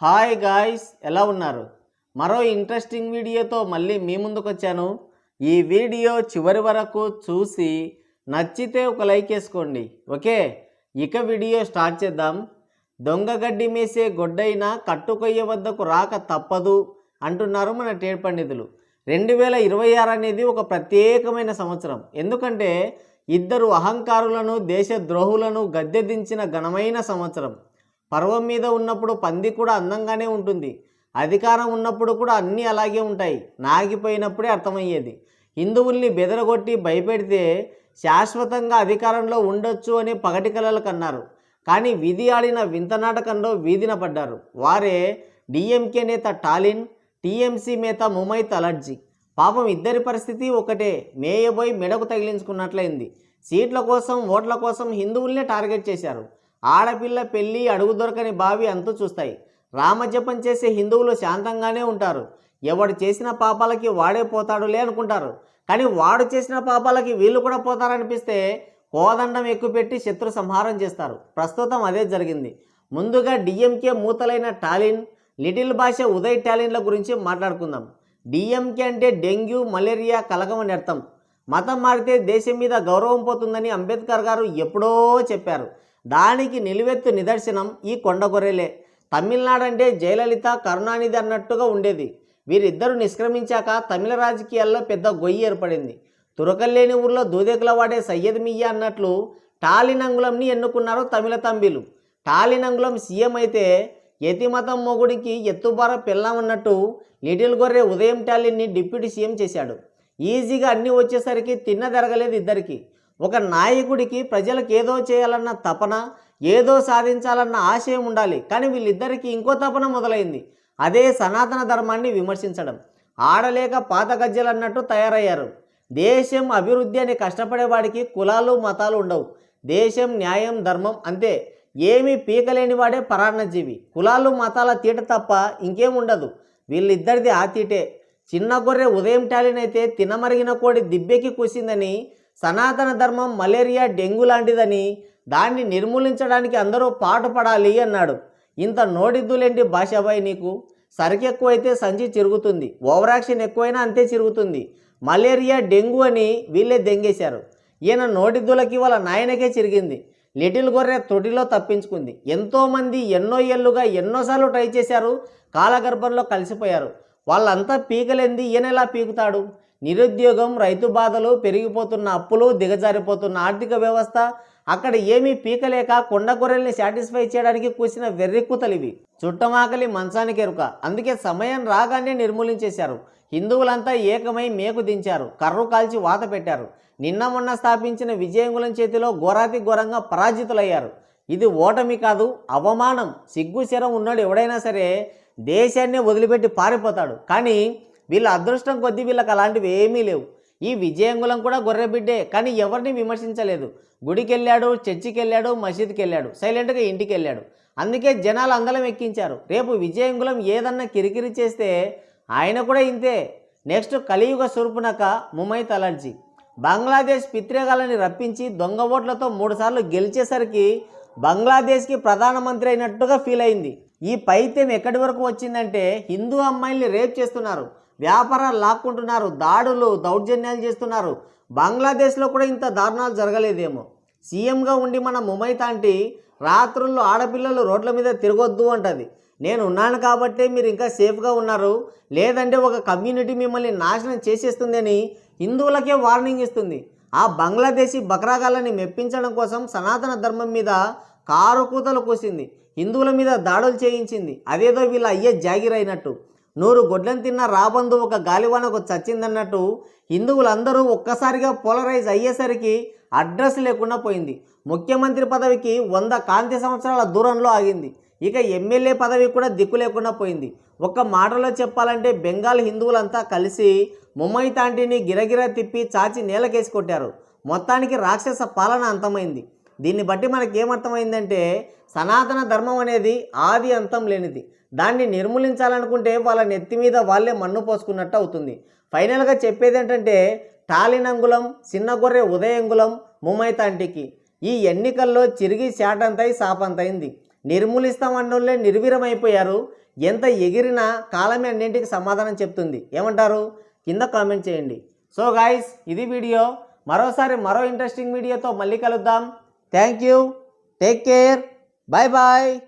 Hi guys, ఎలా ఉన్నారు? మరో ఇంట్రెస్టింగ్ వీడియోతో మళ్ళీ మీ ముందుకు వచ్చాను. ఈ వీడియో చివరి వరకు చూసి నచ్చితే ఒక లైక్ వేసుకోండి. ఓకే, ఇక వీడియో స్టార్ట్ చేద్దాం. దొంగ గడ్డి మేసే గొడ్డైనా కట్టుకొయ్య వద్దకు రాక తప్పదు అంటున్నారు మన టేడ్ పండితులు. 2026 అనేది ఒక ప్రత్యేకమైన సంవత్సరం. ఎందుకంటే ఇద్దరు అహంకారులను, దేశ ద్రోహులను గద్దె దించిన ఘనమైన సంవత్సరం. పర్వం మీద ఉన్నప్పుడు పంది కూడా అందంగానే ఉంటుంది. అధికారం ఉన్నప్పుడు కూడా అన్నీ అలాగే ఉంటాయి. నాగిపోయినప్పుడే అర్థమయ్యేది. హిందువుల్ని బెదరగొట్టి భయపెడితే శాశ్వతంగా అధికారంలో ఉండొచ్చు అని పగటి కలలు కన్నారు. కానీ విధి ఆడిన వింత నాటకంలో వీధిన పడ్డారు. వారే డిఎంకే నేత టాలిన్, టీఎంసీ నేత ముమైత్ అలర్జీ. పాపం ఇద్దరి పరిస్థితి ఒకటే, మేయబోయి మెడకు తగిలించుకున్నట్లయింది. సీట్ల కోసం, ఓట్ల కోసం హిందువుల్నే టార్గెట్ చేశారు. ఆడపిల్ల పెళ్ళి అడుగు దొరకని బావి అంతు చూస్తాయి. రామజపం చేసే హిందువులు శాంతంగానే ఉంటారు. ఎవడు చేసిన పాపాలకి వాడే పోతాడులే అనుకుంటారు. కానీ వాడు చేసిన పాపాలకి వీళ్ళు కూడా పోతారనిపిస్తే కోదండం ఎక్కుపెట్టి శత్రు సంహారం చేస్తారు. ప్రస్తుతం అదే జరిగింది. ముందుగా డిఎంకే మూతలైన టాలిన్, లిటిల్ భాష ఉదయ్ టాలిన్ల గురించి మాట్లాడుకుందాం. డిఎంకే అంటే డెంగ్యూ, మలేరియా, కలగమని అర్థం. మతం మారితే దేశం మీద గౌరవం పోతుందని అంబేద్కర్ గారు ఎప్పుడో చెప్పారు. దానికి నిలువెత్తు నిదర్శనం ఈ కొండగొర్రెలే. తమిళనాడు అంటే జయలలిత, కరుణానిధి అన్నట్టుగా ఉండేది. వీరిద్దరూ నిష్క్రమించాక తమిళ రాజకీయాల్లో పెద్ద గొయ్యి ఏర్పడింది. తురకల్లేని ఊర్లో దూదెకుల వాడే సయ్యద్ మియ్యా అన్నట్లు టాలినంగులంని ఎన్నుకున్నారు తమిళ తంబిలు. టాలినంగులం సీఎం అయితే యతిమతం మొగుడికి ఎత్తుబార పెళ్ళామన్నట్టు లిటిల్ గొర్రె ఉదయం టాలిన్ని డిప్యూటీ సీఎం చేశాడు. ఈజీగా అన్నీ వచ్చేసరికి తిన్నదరగలేదు ఇద్దరికి. ఒక నాయకుడికి ప్రజలకు ఏదో చేయాలన్న తపన, ఏదో సాధించాలన్న ఆశయం ఉండాలి. కానీ వీళ్ళిద్దరికీ ఇంకో తపన మొదలైంది. అదే సనాతన ధర్మాన్ని విమర్శించడం. ఆడలేక పాత గజ్జలన్నట్టు తయారయ్యారు. దేశం అభివృద్ధి అని కష్టపడేవాడికి కులాలు, మతాలు ఉండవు. దేశం, న్యాయం, ధర్మం అంతే. ఏమీ పీకలేని వాడే పరాన్నజీవి. కులాలు, మతాల తీట తప్ప ఇంకేం ఉండదు. వీళ్ళిద్దరిది ఆ తీటే. చిన్న గొర్రె ఉదయం టాలిన్ అయితే తినమరిగిన కోడి దిబ్బెకి కూసిందని, సనాతన ధర్మం మలేరియా, డెంగ్యూ లాంటిదని, దాన్ని నిర్మూలించడానికి అందరూ పాటుపడాలి అన్నాడు. ఇంత నోడిద్దులేంటి భాషాబాయి నీకు? సరికి ఎక్కువైతే సంచి చిరుగుతుంది, ఓవరాక్షన్ ఎక్కువైనా అంతే చిరుగుతుంది. మలేరియా, డెంగ్యూ అని వీళ్ళే దెంగేశారు. ఈయన నోడిద్దులకి వాళ్ళ నాయనకే చిరిగింది. లిటిల్ గొర్రె త్రుటిలో తప్పించుకుంది. ఎంతోమంది ఎన్నో ఏళ్ళుగా ఎన్నోసార్లు ట్రై చేశారు, కాలగర్భంలో కలిసిపోయారు. వాళ్ళంతా పీకలేంది ఈయన ఎలా పీకుతాడు? నిరుద్యోగం, రైతు బాధలు, పెరిగిపోతున్న అప్పులు, దిగజారిపోతున్న ఆర్థిక వ్యవస్థ, అక్కడ ఏమీ పీకలేక కొండ గొర్రెల్ని సాటిస్ఫై చేయడానికి కూసిన వెర్రిక్కుతలివి. చుట్టమాకలి మంచానికి ఎరుక. అందుకే సమయం రాగానే నిర్మూలించేశారు. హిందువులంతా ఏకమై మేకు దించారు, కర్రు కాల్చి వాత పెట్టారు. నిన్న మొన్న స్థాపించిన విజయంగులం చేతిలో ఘోరాతి ఘోరంగా పరాజితులయ్యారు. ఇది ఓటమి కాదు, అవమానం. సిగ్గు శరం ఉన్నాడు ఎవడైనా సరే దేశాన్ని వదిలిపెట్టి పారిపోతాడు. కానీ వీళ్ళ అదృష్టం కొద్దీ వీళ్ళకి అలాంటివి ఏమీ లేవు. ఈ విజయంగులం కూడా గొర్రెబిడ్డే, కానీ ఎవరిని విమర్శించలేదు. గుడికి వెళ్ళాడు, చర్చికి వెళ్ళాడు, మసీద్కి వెళ్ళాడు, సైలెంట్గా ఇంటికి వెళ్ళాడు. అందుకే జనాలు అందలం ఎక్కించారు. రేపు విజయంగులం ఏదన్నా కిరికిరి చేస్తే ఆయన కూడా ఇంతే. నెక్స్ట్ కలియుగ సూర్పునక ముమైత్ అలర్జీ. బంగ్లాదేశ్ పిత్రేగాలని రప్పించి దొంగ ఓట్లతో 3 సార్లు గెలిచేసరికి బంగ్లాదేశ్కి ప్రధానమంత్రి అయినట్టుగా ఫీల్ అయింది. ఈ పైత్యం ఎక్కడి వరకు వచ్చిందంటే హిందూ అమ్మాయిల్ని రేప్ చేస్తున్నారు, వ్యాపారాలు లాక్కుంటున్నారు, దాడులు, దౌర్జన్యాలు చేస్తున్నారు. బంగ్లాదేశ్లో కూడా ఇంత దారుణాలు జరగలేదేమో. సీఎంగా ఉండి మన ముమైత్ ఆంటీ రాత్రుల్లో ఆడపిల్లలు రోడ్ల మీద తిరగొద్దు అంటది. నేను ఉన్నాను కాబట్టే మీరు ఇంకా సేఫ్గా ఉన్నారు, లేదంటే ఒక కమ్యూనిటీ మిమ్మల్ని నాశనం చేసేస్తుంది అని హిందువులకే వార్నింగ్ ఇస్తుంది. ఆ బంగ్లాదేశీ బక్రాగాళ్ళని మెప్పించడం కోసం సనాతన ధర్మం మీద కారు కూతలు కూసింది, హిందువుల మీద దాడులు చేయించింది. అదేదో వీళ్ళ అయ్యే జాగిరైనట్టు. 100 గొడ్లను తిన్న రాబందు ఒక గాలివానకు చచ్చిందన్నట్టు హిందువులందరూ ఒక్కసారిగా పోలరైజ్ అయ్యేసరికి అడ్రస్ లేకుండా పోయింది. ముఖ్యమంత్రి పదవికి 100 కాంతి సంవత్సరాల దూరంలో ఆగింది. ఇక ఎమ్మెల్యే పదవి కూడా దిక్కు లేకుండా పోయింది. ఒక్క మాటలో చెప్పాలంటే బెంగాల్ హిందువులంతా కలిసి ముమైత్ ఆంటీని గిరగిరా తిప్పి చాచి నేలకేసి కొట్టారు. మొత్తానికి రాక్షస పాలన అంతమైంది. దీన్ని బట్టి మనకేమర్థమైందంటే సనాతన ధర్మం అనేది ఆది అంతం లేనిది. దాన్ని నిర్మూలించాలనుకుంటే వాళ్ళ నెత్తి మీద వాళ్ళే మన్ను పోసుకున్నట్టు అవుతుంది. ఫైనల్గా చెప్పేది ఏంటంటే టాలినంగులం, చిన్నగొర్రె ఉదయంగులం, ముమైత్ ఆంటీకి ఈ ఎన్నికల్లో చిరిగి చాటంతై సాపంతైంది. నిర్మూలిస్తామన్నోళ్ళే నిర్వీరమైపోయారు. ఎంత ఎగిరినా కాలమే అన్నింటికి సమాధానం చెప్తుంది. ఏమంటారు? కింద కామెంట్ చేయండి. సో గాయ్స్, ఇది వీడియో. మరోసారి మరో ఇంట్రెస్టింగ్ వీడియోతో మళ్ళీ కలుద్దాం. Thank you. Take care. Bye bye.